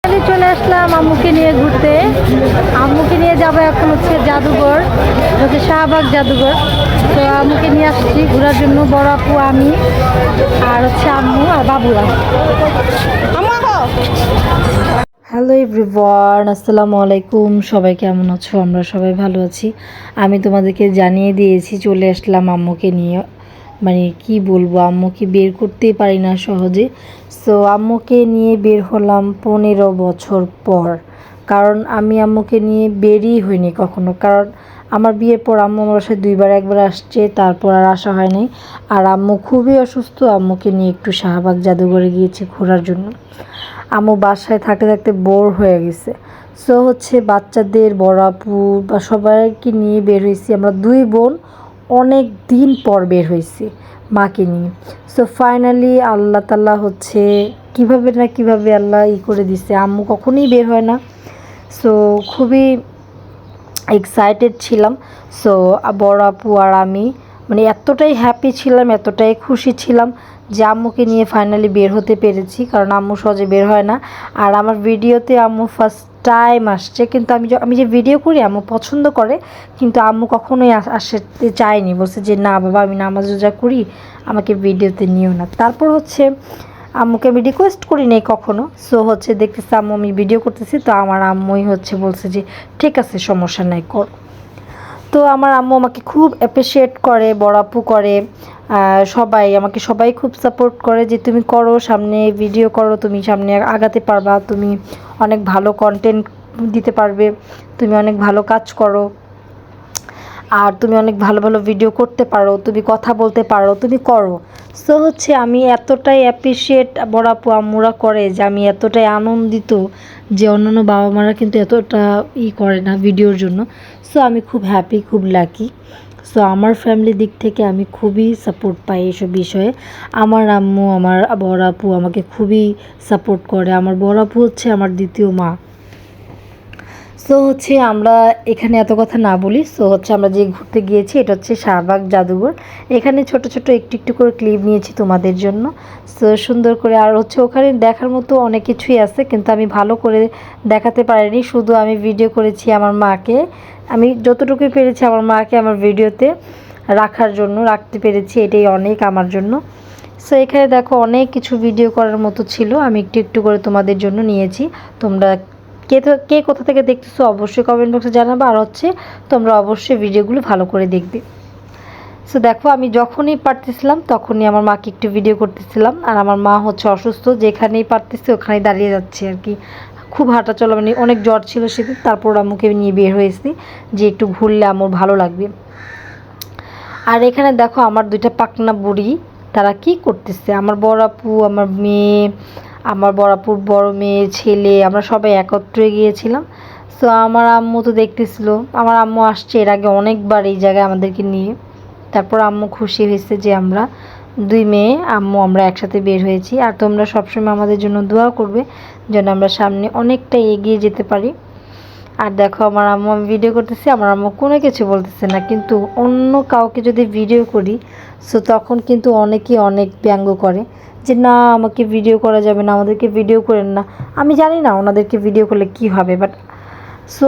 চলে আসলাম আম্মুকে নিয়ে ঘুরতে। আম্মুকে নিয়ে যাবো এখন হচ্ছে জাদুঘর, হচ্ছে শাহবাগ জাদুঘর। তো আম্মুকে নিয়ে আসছি ঘোরার জন্য, বড় আপু, আমি আর হচ্ছে আম্মু আর বাবুরা। হ্যালো এভরিওয়ান, আসসালামু আলাইকুম। সবাই কেমন আছো? আমরা সবাই ভালো আছি। আমি তোমাদেরকে জানিয়ে দিয়েছি চলে আসলাম আম্মুকে নিয়ে। মানে কি বলবো, আম্মুকে বের করতেই পারি না সহজে। সো আম্মুকে নিয়ে বের হলাম 15 বছর পর। কারণ আমি আম্মুকে নিয়ে বেরই হইনি কখনো। কারণ আমার বিয়ের পর আম্মু আমার বাসায় দুইবার, একবার আসছে, তারপর আর আসা হয়নি। আর আম্মু খুবই অসুস্থ, আম্মুকে নিয়ে একটু শাহবাগ জাদুঘরে গিয়েছি ঘোরার জন্য। আম্মু বাসায় থাকতে থাকতে বোর হয়ে গেছে। সো হচ্ছে বাচ্চাদের, বড় আপু বা সবাইকে নিয়ে বের হয়েছি। আমরা দুই বোন অনেক দিন পর বের হয়েছি মাকে নিয়ে। সো ফাইনালি আল্লাহ তাআলা হচ্ছে কিভাবে না কিভাবে আল্লাহ করে দিছে। আম্মু কখনোই বের হয় না। সো খুবই এক্সাইটেড ছিলাম। সো বড় আপু আর আমি মানে এতটাই হ্যাপি ছিলাম, এতটাই খুশি ছিলাম যে আম্মুকে নিয়ে ফাইনালি বের হতে পেরেছি। কারণ আম্মু সহজে বের হয় না। আর আমার ভিডিওতে আম্মু ফার্স্ট টাইম আসছে, কিন্তু আমি যে ভিডিও করি আম্মু পছন্দ করে, কিন্তু আম্মু কখনোই আসতে চায়নি। বলছে যে না বাবা, আমি নামাজ রোজা করি, আমাকে ভিডিওতে নিও না। তারপর হচ্ছে আম্মুকে আমি রিকোয়েস্ট করি নাই কখনো। সো হচ্ছে দেখতেছি আম্মু আমি ভিডিও করতেছি, তো আমার আম্মুই হচ্ছে বলছে যে ঠিক আছে, সমস্যা নাই, কর। তো আমার আম্মু আমাকে খুব অ্যাপ্রিসিয়েট করে, বড় আপু করে, সবাই খুব সাপোর্ট করে যে তুমি করো, সামনে ভিডিও করো, তুমি সামনে আগাতে পারবা, তুমি অনেক ভালো কন্টেন্ট দিতে পারবে, তুমি অনেক ভালো কাজ করো, আর তুমি অনেক ভালো ভালো ভিডিও করতে পারো, তুমি কথা বলতে পারো, তুমি করো। সো হচ্ছে আমি এতটাই অ্যাপ্রিসিয়েট বড় আপু আম্মুরা করে যে আমি এতটাই আনন্দিত যে অন্যান্য বাবা মারা কিন্তু এতটা করে না ভিডিওর জন্য। সো আমি খুব হ্যাপি, খুব লাকি। সো আমার ফ্যামিলির দিক থেকে আমি খুবই সাপোর্ট পাই এসব বিষয়ে। আমার আম্মু, আমার বড় আপু আমাকে খুবই সাপোর্ট করে। আমার বড় আপু হচ্ছে আমার দ্বিতীয় মা। সো হচ্ছে আমরা এখানে এত কথা না বলি। সো হচ্ছে আমরা যে ঘুরতে গিয়েছি এটা হচ্ছে শাহবাগ জাদুঘর। এখানে ছোট ছোট একটু একটু করে ক্লিপ নিয়েছি তোমাদের জন্য। সো সুন্দর করে, আর হচ্ছে ওখানে দেখার মতো অনেক কিছুই আছে, কিন্তু আমি ভালো করে দেখাতে পারিনি। শুধু আমি ভিডিও করেছি আমার মাকে, আমি যতটুকুই পেরেছি আমার মাকে আমার ভিডিওতে রাখতে পেরেছি, এটাই অনেক আমার জন্য। সো এখানে দেখো অনেক কিছু ভিডিও করার মতো ছিল, আমি একটু একটু করে তোমাদের জন্য নিয়েছি। তোমরা কে কোথা থেকে দেখতেছো অবশ্যই কমেন্ট বক্সে জানাবে, আর হচ্ছে তোমরা অবশ্যই ভিডিওগুলো ভালো করে দেখবে। সো দেখো আমি যখনই পারতেছিলাম তখনই আমার মাকে একটু ভিডিও করতেছিলাম। আর আমার মা হচ্ছে অসুস্থ, যেখানেই পারতেছে ওখানেই দাঁড়িয়ে যাচ্ছে আর কি। খুব হাঁটা চলা, মানে অনেক জ্বর ছিল সেদিন। তারপর আম্মুকে নিয়ে বের হয়েছি যে একটু ঘুরলে আমার ভালো লাগবে। আর এখানে দেখো আমার দুইটা পাকনা বুড়ি, তারা কি করতেছে। আমার বড় আপু, আমার মেয়ে, আমার বড় আপুর বড় মেয়ে, ছেলে, আমরা সবাই একত্রে গিয়েছিলাম। সো আমার আম্মু তো দেখতেছিল, আমার আম্মু আসছে এর আগে অনেকবার এই জায়গায় আমাদেরকে নিয়ে। তারপর আম্মু খুশি হয়েছে যে আমরা দুই মেয়ে আম্মু আমরা একসাথে বের হয়েছি। আর তোমরা সবসময় আমাদের জন্য দোয়া করবে যেন আমরা সামনে অনেকটা এগিয়ে যেতে পারি। আর দেখো আমার আম্মু, আমি ভিডিও করতেছি, আমার আম্মু কোনো কিছু বলতেছে না, কিন্তু অন্য কাউকে যদি ভিডিও করি সো তখন কিন্তু অনেকেই অনেক ব্যঙ্গ করে যে না আমাকে ভিডিও করা যাবে না, আমাদেরকে ভিডিও করেন না। আমি জানি না ওনাদেরকে ভিডিও করলে কি হবে, বাট সো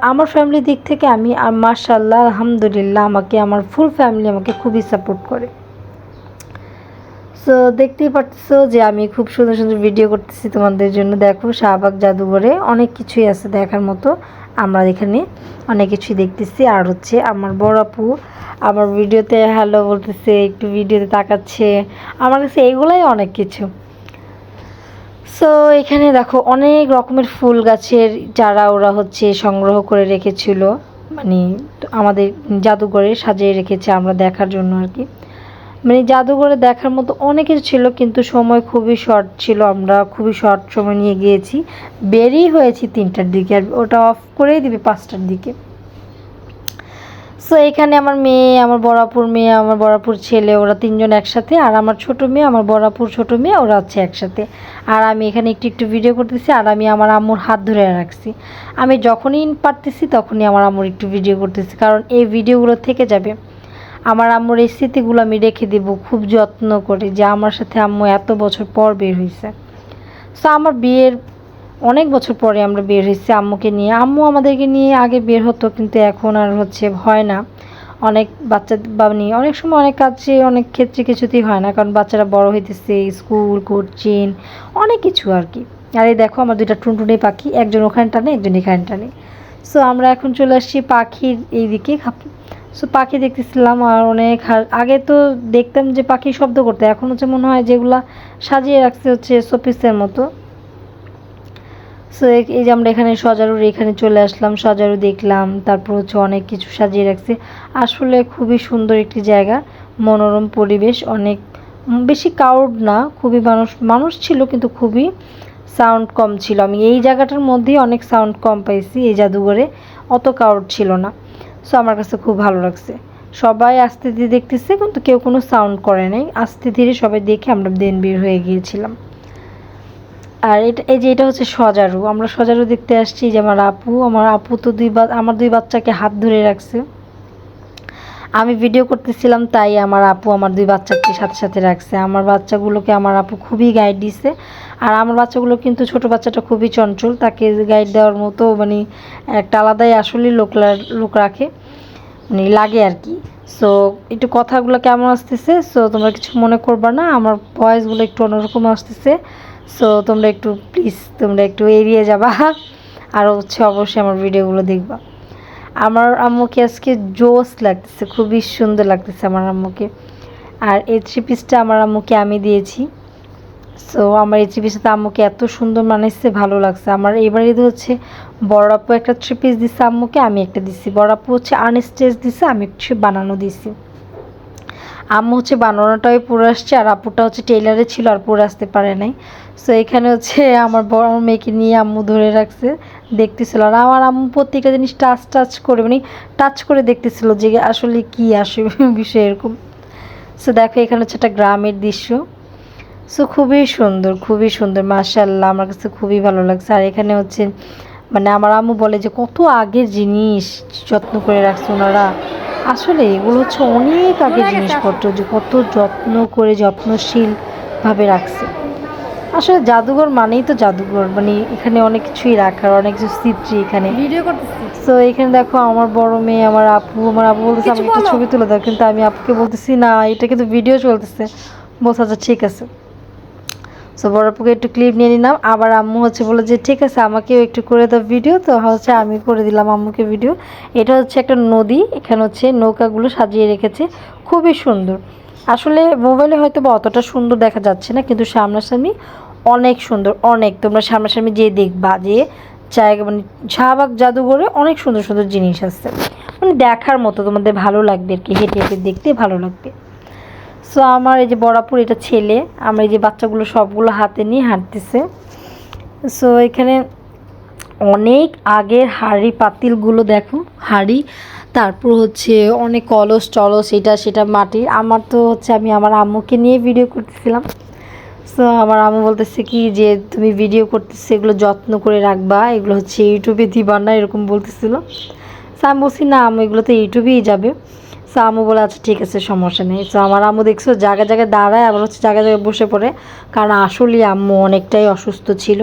আমার ফ্যামিলির দিক থেকে আমি মাশাআল্লাহ আলহামদুলিল্লাহ, আমাকে আমার ফুল ফ্যামিলি আমাকে খুবই সাপোর্ট করে। সো দেখতেই পারতেছো যে আমি খুব সুন্দর সুন্দর ভিডিও করতেছি তোমাদের জন্য। দেখো শাহবাগ জাদুঘরে অনেক কিছুই আছে দেখার মতো, আমরা এখানে অনেক কিছুই দেখতেছি। আর হচ্ছে আমার বড় আপু আমার ভিডিওতে হ্যালো বলতেছে, একটু ভিডিওতে তাকাচ্ছে, আমার কাছে এগুলাই অনেক কিছু। সো এখানে দেখো অনেক রকমের ফুল গাছের চারা ওরা হচ্ছে সংগ্রহ করে রেখেছিল, মানে আমাদের জাদুঘরে সাজিয়ে রেখেছে আমরা দেখার জন্য আর কি। মানে জাদুঘরে দেখার মতো অনেক কিছু ছিল, কিন্তু সময় খুবই শর্ট ছিল, আমরা খুবই শর্ট সময় নিয়ে গিয়েছি। বেরিয়ে হয়েছি 3টার দিকে, আর ওটা অফ করেই দিবে 5টার দিকে। সো এখানে আমার মেয়ে, আমার বড়াপুর মেয়ে, আমার বড়াপুর ছেলে, ওরা 3জন একসাথে, আর আমার ছোট মেয়ে, আমার বড়াপুর ছোট মেয়ে, ওরা হচ্ছে একসাথে। আর আমি এখানে একটু একটু ভিডিও করতেছি, আর আমি আমার আম্মুর হাত ধরে রাখছি। আমি যখনই পারতেছি তখনই আমার আম্মুর একটু ভিডিও করতেছি, কারণ এই ভিডিওগুলো থেকে যাবে। আমার আম্মুর এই স্মৃতিগুলো আমি রেখে দেব খুব যত্ন করে, যে আমার সাথে আম্মু এত বছর পর বের হয়েছে। সো আমার বিয়ের অনেক বছর পরে আমরা বের হয়েছি আম্মুকে নিয়ে। আম্মু আমাদেরকে নিয়ে আগে বের হতো, কিন্তু এখন আর হয় না। অনেক বাচ্চা নিয়ে অনেক সময় অনেক কাজে অনেক ক্ষেত্রে কিছুতেই হয় না, কারণ বাচ্চারা বড় হইতেছে, স্কুল কোচিং অনেক কিছু আর কি। আর এই দেখো আমার 2টা টুনটুনি পাখি, একজন ওখানে টানে একজন এখানে টানে। সো আমরা এখন চলে আসছি পাখির এইদিকে। সো পাখি দেখতেছিলাম, আর অনেক আগে তো দেখতাম যে পাখি শব্দ করতে, এখন মনে হয় যেগুলা সাজিয়ে রাখছে শোপিসের মতো। সো এই যে আমরা এখানে সজারুর এখানে চলে আসলাম, সজারু দেখলাম, তারপর অনেক কিছু সাজিয়ে রাখছে। আসলে খুবই সুন্দর একটি জায়গা, মনোরম পরিবেশ, অনেক বেশি ক্রাউড না, খুবই মানুষ ছিল, কিন্তু খুবই সাউন্ড কম ছিল। আমি এই জায়গাটার মধ্যেই অনেক সাউন্ড কম পাইছি, এই জাদুঘরে অত ক্রাউড ছিল না। সো আমার কাছে খুব ভালো লাগছে। সবাই আস্তে ধীরে দেখতেছে, কিন্তু কেউ কোনো সাউন্ড করে নাই, আস্তে ধীরে সবাই দেখে আমরা দেন বের হয়ে গিয়েছিলাম। আর এটা হচ্ছে সজারু, আমরা সজারু দেখতে আসছি। যে আমার আপু তো আমার 2 বাচ্চাকে হাত ধরে রাখছে। আমি ভিডিও করতেছিলাম, তাই আমার আপু আমার 2 বাচ্চাকে সাথে সাথে রাখছে। আমার বাচ্চাগুলোকে আমার আপু খুবই গাইড দিছে। আর আমার বাচ্চাগুলো কিন্তু ছোট বাচ্চাটা খুবই চঞ্চল, তাকে গাইড দেওয়ার মতো একটা আলাদাই আসলে লোক রাখে, লাগে আর কি। সো একটু কথাগুলো কেমন আসতেছে, সো তোমরা কিছু মনে করবা না, আমার ভয়েসগুলো একটু অন্যরকম আসতেছে। সো তোমরা একটু এড়িয়ে যাবা, আর অবশ্যই আমার ভিডিওগুলো দেখবা। আমার আম্মুকে আজকে জোস লাগতেছে, খুবই সুন্দর লাগতেছে আমার আম্মুকে। আর এই 3 পিসটা আমার আম্মুকে আমি দিয়েছি। সো আমার এই 3 পিসটা আম্মুকে এত সুন্দর মানাইছে, ভালো লাগছে। আমার এবার ঈদ বড় আপু একটা 3 পিস দিচ্ছে আম্মুকে, আমি একটা দিচ্ছি। বড় আপু আনস্টেজ দিচ্ছে, আমি বানানো দিছি। আম্মু বানানোটাই পরে আসছে, আর আপুটা টেইলারে ছিল আর পরে আসতে পারে নাই। সো এখানে আমার বড় মেয়েকে নিয়ে আম্মু ধরে রাখছে, দেখতেছিল। আর আমার আম্মু প্রত্যেকটা জিনিস টাচ করে টাচ করে দেখতেছিল যে আসলে কি আসে বিষয় এরকম। সো দেখো এখানে একটা গ্রামের দৃশ্য। সো খুবই সুন্দর মাশাআল্লাহ, আমার কাছে খুবই ভালো লাগছে। আর এখানে আমার আম্মু বলে যে কত আগের জিনিস যত্ন করে রাখছে ওনারা। আসলে এগুলো অনেক আগের জিনিসপত্র, যে কত যত্ন করে যত্নশীলভাবে রাখছে। আসলে জাদুঘর মানেই তো জাদুঘর, এখানে অনেক কিছুই রাখার, অনেক কিছু স্মৃতি এখানে ভিডিও করতেছি। তো এখানে দেখো আমার বড় মেয়ে আমার আপু বলতেছে আমি একটা ছবি তুলে দাও, কিন্তু আমি আপুকে বলতেছি না, এটা কিন্তু ভিডিও চলতেছে। বলছে আচ্ছা ঠিক আছে। সো বড় আপুকে একটু ক্লিপ নিয়ে নিলাম। আবার আম্মু বলে যে ঠিক আছে আমাকেও একটু করে দাও ভিডিও, তো আমি করে দিলাম আম্মুকে ভিডিও। এটা একটা নদী, এখানে নৌকাগুলো সাজিয়ে রেখেছে, খুবই সুন্দর। আসলে মোবাইলে হয়তো বা অতটা সুন্দর দেখা যাচ্ছে না, কিন্তু সামনাসামনি অনেক সুন্দর, অনেক। তোমরা সামনাসামনি যেয়ে দেখবা যে জায়গা শাহবাগ জাদুঘরে অনেক সুন্দর সুন্দর জিনিস আছে, দেখার মতো, তোমাদের ভালো লাগবে আর কি, হেঁটে হেঁটে দেখতে ভালো লাগবে। সো আমার এই যে বড়াপুর এটা ছেলে, আমরা এই যে বাচ্চাগুলো সবগুলো হাতে নিয়ে হাঁটতেছে। সো এখানে অনেক আগের হাঁড়ি পাতিলগুলো দেখো, হাঁড়ি, তারপর অনেক কলস টলস, এটা সেটা মাটির। আমার তো আমি আমার আম্মুকে নিয়ে ভিডিও করতেছিলাম। সো আমার আম্মু বলতেছে কি যে তুমি ভিডিও করতেছে, এগুলো যত্ন করে রাখবা, এগুলো ইউটিউবে দিবা না, এরকম বলতেছিল। সো আমি বলছি না আম্মু, এগুলো তো ইউটিউবেই যাবে। সো আম্মু বলে আচ্ছা ঠিক আছে সমস্যা নেই। সো আমার আম্মু দেখছো জায়গায় জায়গায় দাঁড়ায়, আবার জায়গায় জায়গায় বসে পড়ে, কারণ আসলেই আম্মু অনেকটাই অসুস্থ ছিল।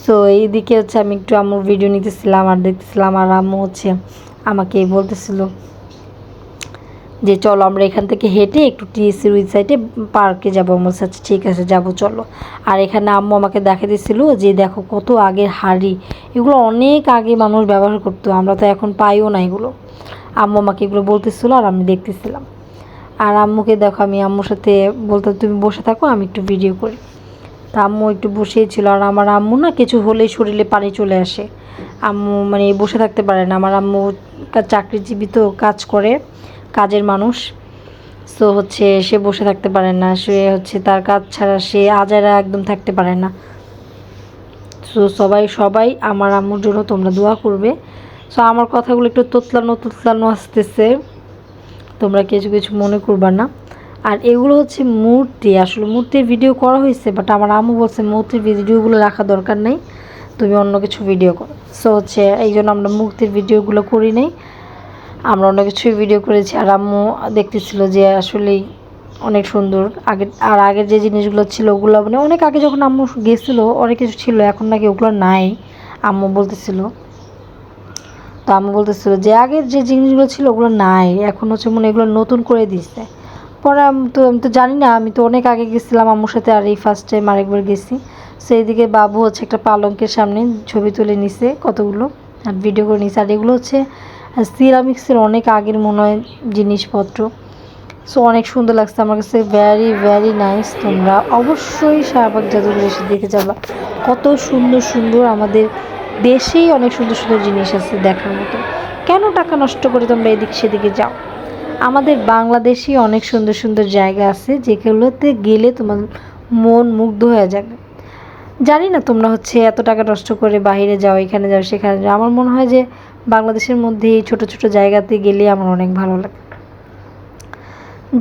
সো এইদিকে আমি একটু আম্মুর ভিডিও নিতেছিলাম আর দেখতেছিলাম। আর আম্মু আমাকে বলতেছিল যে চলো আমরা এখান থেকে হেঁটে একটু টিএসির ওই সাইডে পার্কে যাবো। আমার আচ্ছা ঠিক আছে যাবো চলো। আর এখানে আম্মু আমাকে দেখা দিচ্ছিল যে দেখো কত আগের হাঁড়ি, এগুলো অনেক আগে মানুষ ব্যবহার করতো, আমরা তো এখন পাইও না এগুলো। আম্মু আমাকে এগুলো বলতেছিল আর আমি দেখতেছিলাম। আর আম্মুকে দেখো আমি আম্মুর সাথে বলতে তুমি বসে থাকো, আমি একটু ভিডিও করি। তা আম্মু একটু বসেই ছিল। আর আমার আম্মু না কিছু হলেই শরীরে পানি চলে আসে, আম্মু বসে থাকতে পারে না। আমার আম্মু চাকরিজীবী তো, কাজ করে, কাজের মানুষ। সো সে বসে থাকতে পারে না, সে তার কাজ ছাড়া সে আজারা একদম থাকতে পারে না। সো সবাই আমার আম্মুর জন্য তোমরা দোয়া করবে। সো আমার কথাগুলো একটু তোতলানো আসতেছে, তোমরা কিছু কিছু মনে করবা না। আর এগুলো মূর্তি, আসলে মূর্তির ভিডিও করা হয়েছে, বাট আমার আম্মু বলছে মূর্তির ভিডিওগুলো রাখা দরকার নেই, তুমি অন্য কিছু ভিডিও করো। সো এই জন্য আমরা মূর্তির ভিডিওগুলো করি নাই, আমরা অন্য কিছুই ভিডিও করেছি। আর আম্মু দেখতেছিল যে আসলেই অনেক সুন্দর। আগের যে জিনিসগুলো ছিল ওগুলো মানে অনেক আগে যখন আম্মু গেছিলো অনেক কিছু ছিল, এখন নাকি ওগুলো নাই আম্মু বলতেছিল। তো আম্মু বলতেছিল যে আগের যে জিনিসগুলো ছিল ওগুলো নাই, এখন হচ্ছে মনে এগুলো নতুন করে দিচ্ছে। পরে আমি তো জানি না, আমি তো অনেক আগে গেছিলাম আম্মুর সাথে, আর এই ফার্স্ট টাইম আরেকবার গেছি। সেই দিকে বাবু হচ্ছে একটা পালঙ্কের সামনে ছবি তুলে নিছে কতগুলো, আর ভিডিও করে নিছে। আর এগুলো হচ্ছে সিরামিক্সের অনেক আগের মনে হয় জিনিসপত্র। সো অনেক সুন্দর লাগছে আমার কাছে, ভ্যারি ভ্যারি নাইস। তোমরা অবশ্যই শাহবাগ জাদুঘর এসে দেখে যাবা, কত সুন্দর সুন্দর আমাদের দেশেই অনেক সুন্দর সুন্দর জিনিস আছে দেখার মতো। কেন টাকা নষ্ট করে তোমরা এদিক সেদিকে যাও? আমাদের বাংলাদেশেই অনেক সুন্দর সুন্দর জায়গা আছে যেগুলোতে গেলে তোমার মন মুগ্ধ হয়ে যাবে। জানি না তোমরা হচ্ছে এত টাকা নষ্ট করে বাইরে যাও, এখানে যাও সেখানে যাও। আমার মনে হয় যে বাংলাদেশের মধ্যে এই ছোটো ছোটো জায়গাতে গেলে আমার অনেক ভালো লাগে।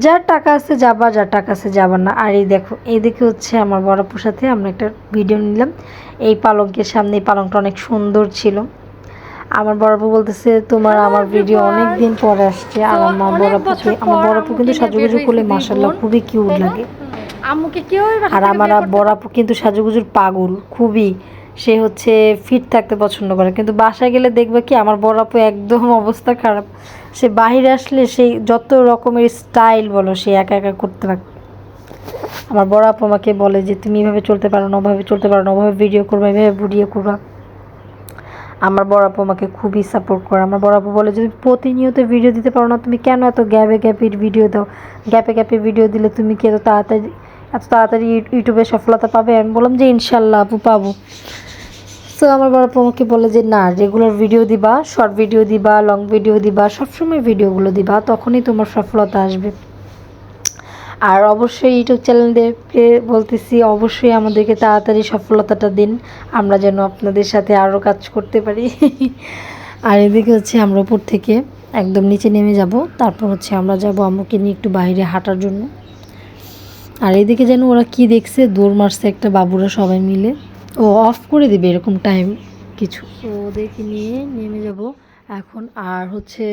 যার টাকা আছে যাবা, যার টাকা আছে যাবার না। আর এই দেখো, এই দিকে হচ্ছে আমার বড় আপুর সাথে আমরা একটা ভিডিও নিলাম এই পালঙ্কের সামনে। এই পালঙ্কটা অনেক সুন্দর ছিল। আমার বড় আপু বলতেছে তোমার আমার ভিডিও অনেক দিন পরে আসছে। আর আমার বড় আপু কিন্তু সাজুগুজু করলে মাশাআল্লাহ খুবই কিউট লাগে। আর আমার বড় আপু কিন্তু সাজুগুজুর পাগল খুবই, সে হচ্ছে ফিট থাকতে পছন্দ করে। কিন্তু বাসায় গেলে দেখবে কি আমার বড় আপু একদম অবস্থা খারাপ। সে বাহিরে আসলে সেই যত রকমের স্টাইল বলো সে একা একা করতে পারে। আমার বড় আপু আমাকে বলে যে তুমি এভাবে চলতে পারো না, ওভাবে চলতে পারো না, ওভাবে ভিডিও করবা, এভাবে ভিডিও করবা। আমার বড় আপু আমাকে খুবই সাপোর্ট করে। আমার বড় আপু বলে যদি প্রতিনিয়ত ভিডিও দিতে পারো না, তুমি কেন এত গ্যাপে গ্যাপে ভিডিও দাও? গ্যাপে গ্যাপে ভিডিও দিলে তুমি কি এত তাড়াতাড়ি ইউটিউবে সফলতা পাবে? আমি বললাম যে ইনশাল্লাহ আপু পাবো। সো আমার বড় আপু আমাকে বলে যে না, রেগুলার ভিডিও দিবা, শর্ট ভিডিও দিবা, লং ভিডিও দিবা, সবসময় ভিডিওগুলো দিবা, তখনই তোমার সফলতা আসবে। আর অবশ্যই ইউটিউব চ্যানেলদেরকে বলতেছি অবশ্যই আমাদেরকে তাড়াতাড়ি সফলতাটা দিন, আমরা যেন আপনাদের সাথে আরও কাজ করতে পারি। আর এদিকে হচ্ছে আমরা উপর থেকে একদম নিচে নেমে যাব, তারপর হচ্ছে আমরা যাব আম্মুকে নিয়ে একটু বাইরে হাঁটার জন্য। আর এদিকে যেন ওরা কি দেখছে, দৌড় মারছে একটা বাবুরা সবাই মিলে। ও অফ করে দেবে এরকম টাইম কিছু। তো ওদেরকে নিয়ে নেমে যাব এখন। আর হচ্ছে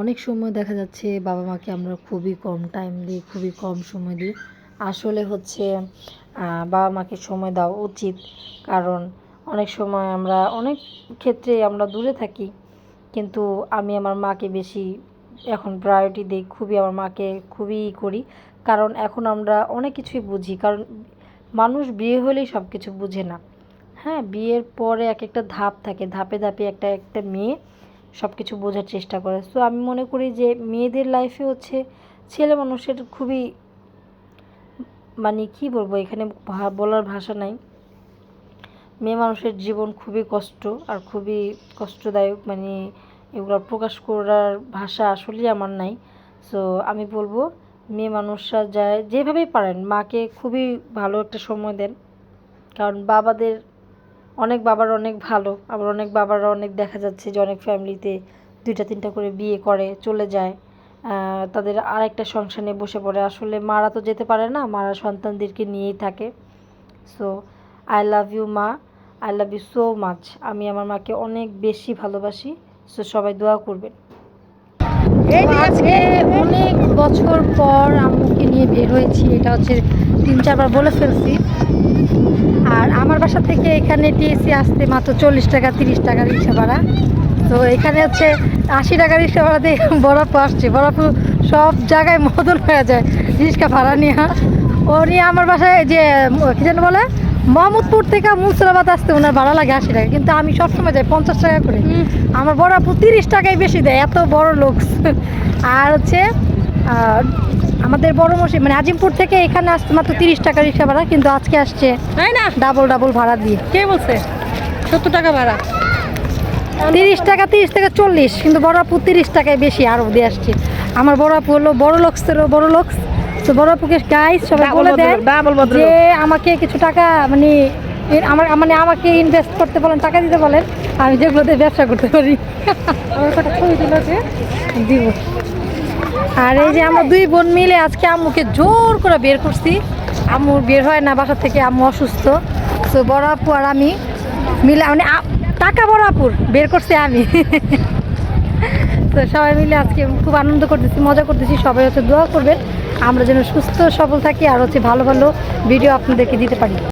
অনেক সময় দেখা যাচ্ছে বাবা মাকে আমরা খুবই কম টাইম দিই, খুবই কম সময় দিই। আসলে হচ্ছে বাবা মাকে সময় দেওয়া উচিত, কারণ অনেক সময় আমরা অনেক ক্ষেত্রে আমরা দূরে থাকি, কিন্তু আমি আমার মাকে বেশি এখন প্রায়োরিটি দিই, খুবই আমার মাকে খুবই করি। কারণ এখন আমরা অনেক কিছুই বুঝি, কারণ মানুষ বিয়ে হলেই সব কিছু বুঝে না। হ্যাঁ, বিয়ের পরে এক একটা ধাপ থাকে, ধাপে ধাপে একটা একটা মেয়ে সব কিছু বোঝার চেষ্টা করে। সো আমি মনে করি যে মেয়েদের লাইফে হচ্ছে ছেলে মানুষের খুবই মানে কী বলবো, এখানে বলার ভাষা নাই। মেয়ে মানুষের জীবন খুবই কষ্ট আর খুবই কষ্টদায়ক, মানে এগুলো প্রকাশ করার ভাষা আসলেই আমার নাই। সো আমি বলবো মেয়ে মানুষরা যায় যেভাবেই পারেন মাকে খুবই ভালো একটা সময় দেন, কারণ অনেক বাবার অনেক ভালো, আবার অনেক বাবারা অনেক দেখা যাচ্ছে যে অনেক ফ্যামিলিতে 2টা 3টা করে বিয়ে করে চলে যায়, তাদের আরেকটা সংসার নিয়ে বসে পড়ে। আসলে মারা তো যেতে পারে না, মারা সন্তানদেরকে নিয়েই থাকে। সো আই লাভ ইউ মা, I love you so much. আমি আমার মাকে অনেক বেশি ভালোবাসি। সো সবাই দোয়া করবেন। আজকে অনেক বছর পর আম্মুকে নিয়ে বের হয়েছি, এটা হচ্ছে 3-4 বার বলে ফেলছি। আর আমার বাসা থেকে এখানে টিএসসি আসতে মাত্র 40 টাকা 30 টাকা রিক্সা ভাড়া। তো এখানে হচ্ছে 80 টাকা রিক্সা ভাড়া দিয়ে বরাপুর আসছে। বরাপুর সব জায়গায় মদন হয়ে যায় রিক্সা ভাড়া নিয়ে। ও নিয়ে আমার বাসায় যে কী যেন বলে মোহাম্মদপুর থেকে মুর্শিদাবাদ আসতে ওনার ভাড়া লাগে 80 টাকা, কিন্তু আমি সবসময় যাই 50 টাকা করে। আমার বড় আপু 30 টাকায় বেশি দেয়, এত বড় লোক। আর হচ্ছে আমাদের বড় মশাই মানে আজিমপুর থেকে এখানে আসতে মাত্র 30 টাকা রিক্সা ভাড়া, কিন্তু আজকে আসছে তাই না ডাবল ভাড়া দিয়ে। কে বলছে 70 টাকা ভাড়া? 30 টাকা 30 থেকে 40, কিন্তু বড় আপু 30 টাকায় বেশি আরও দিয়ে আসছে। আমার বড় আপু হলো বড় লোক। তো বড় আপুকে গাইস সবাই বলে দেয় যে আমাকে কিছু টাকা আমাকে ইনভেস্ট করতে বলেন, টাকা দিতে বলেন, আমি যেগুলোতে ব্যবসা করতে পারি দিব। আর এই যে আমরা 2 বোন মিলে আজকে আম্মুকে জোর করে বের করছি। আম্মুর বের হয় না বাসা থেকে, আম্মু অসুস্থ। তো বড় আপু আর আমি মিলে মানে টাকা বড় আপুর বের করছি আমি। তো সবাই মিলে আজকে খুব আনন্দ করতেছি, মজা করতেছি। সবাই হচ্ছে দোয়া করবেন আমরা যেন সুস্থ সবল থাকি আর হচ্ছে ভালো ভালো ভিডিও আপনাদেরকে দিতে পারি।